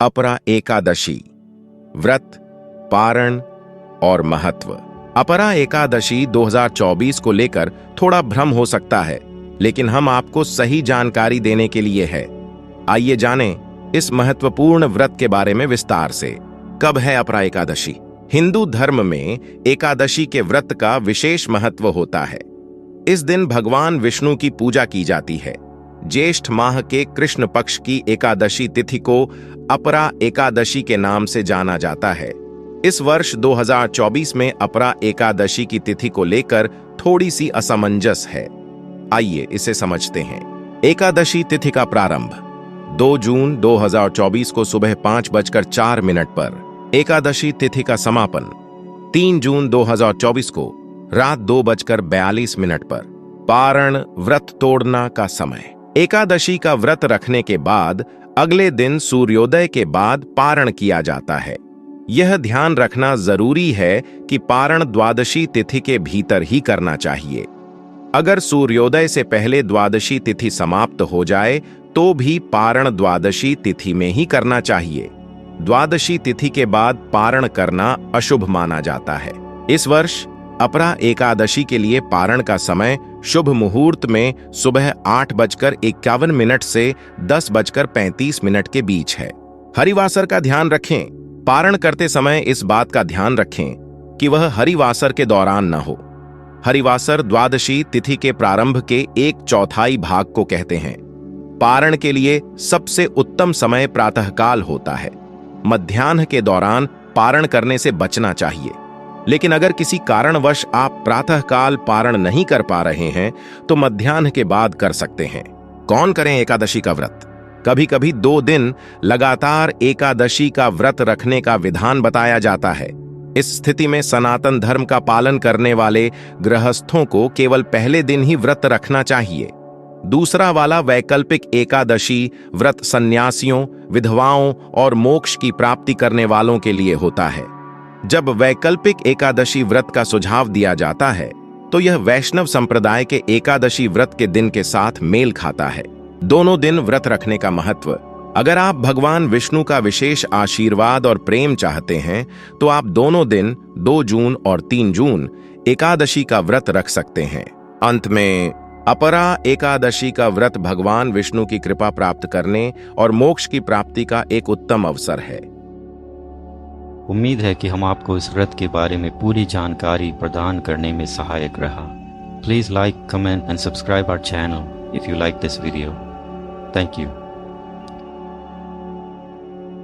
अपरा एकादशी, व्रत, पारण और महत्व। अपरा एकादशी 2024 को लेकर थोड़ा भ्रम हो सकता है, लेकिन हम आपको सही जानकारी देने के लिए है। आइए जानें इस महत्वपूर्ण व्रत के बारे में विस्तार से। कब है अपरा एकादशी? हिंदू धर्म में एकादशी के व्रत का विशेष महत्व होता है। इस दिन भगवान विष्णु की पूजा की जाती है। ज्येष्ठ माह के कृष्ण पक्ष की एकादशी तिथि को अपरा एकादशी के नाम से जाना जाता है। इस वर्ष 2024 में अपरा एकादशी की तिथि को लेकर थोड़ी सी असमंजस है। आइए इसे समझते हैं। एकादशी तिथि का प्रारंभ 2 जून 2024 को सुबह 5:04 पर, एकादशी तिथि का समापन 3 जून 2024 को रात 2:42 पर। पारण, व्रत तोड़ना का समय। एकादशी का व्रत रखने के बाद अगले दिन सूर्योदय के बाद पारण किया जाता है। यह ध्यान रखना जरूरी है कि पारण द्वादशी तिथि के भीतर ही करना चाहिए। अगर सूर्योदय से पहले द्वादशी तिथि समाप्त हो जाए तो भी पारण द्वादशी तिथि में ही करना चाहिए। द्वादशी तिथि के बाद पारण करना अशुभ माना जाता है। इस वर्ष अपरा एकादशी के लिए पारण का समय शुभ मुहूर्त में सुबह 8:51 से 10:35 के बीच है। हरिवासर का ध्यान रखें। पारण करते समय इस बात का ध्यान रखें कि वह हरिवासर के दौरान न हो। हरिवासर द्वादशी तिथि के प्रारंभ के 1/4 भाग को कहते हैं। पारण के लिए सबसे उत्तम समय प्रातःकाल होता है। मध्याह्न के दौरान पारण करने से बचना चाहिए। लेकिन अगर किसी कारणवश आप प्रातःकाल पारण नहीं कर पा रहे हैं तो मध्याह्न के बाद कर सकते हैं। कौन करें एकादशी का व्रत? कभी कभी 2 दिन लगातार एकादशी का व्रत रखने का विधान बताया जाता है। इस स्थिति में सनातन धर्म का पालन करने वाले गृहस्थों को केवल पहले दिन ही व्रत रखना चाहिए। दूसरा वाला वैकल्पिक एकादशी व्रत सन्यासियों, विधवाओं और मोक्ष की प्राप्ति करने वालों के लिए होता है। जब वैकल्पिक एकादशी व्रत का सुझाव दिया जाता है तो यह वैष्णव संप्रदाय के एकादशी व्रत के दिन के साथ मेल खाता है। दोनों दिन व्रत रखने का महत्व। अगर आप भगवान विष्णु का विशेष आशीर्वाद और प्रेम चाहते हैं तो आप दोनों दिन 2 जून और 3 जून एकादशी का व्रत रख सकते हैं। अंत में अपरा एकादशी का व्रत भगवान विष्णु की कृपा प्राप्त करने और मोक्ष की प्राप्ति का एक उत्तम अवसर है। उम्मीद है कि हम आपको इस व्रत के बारे में पूरी जानकारी प्रदान करने में सहायक रहा। Please like, comment and subscribe our channel if you like this video. Thank you.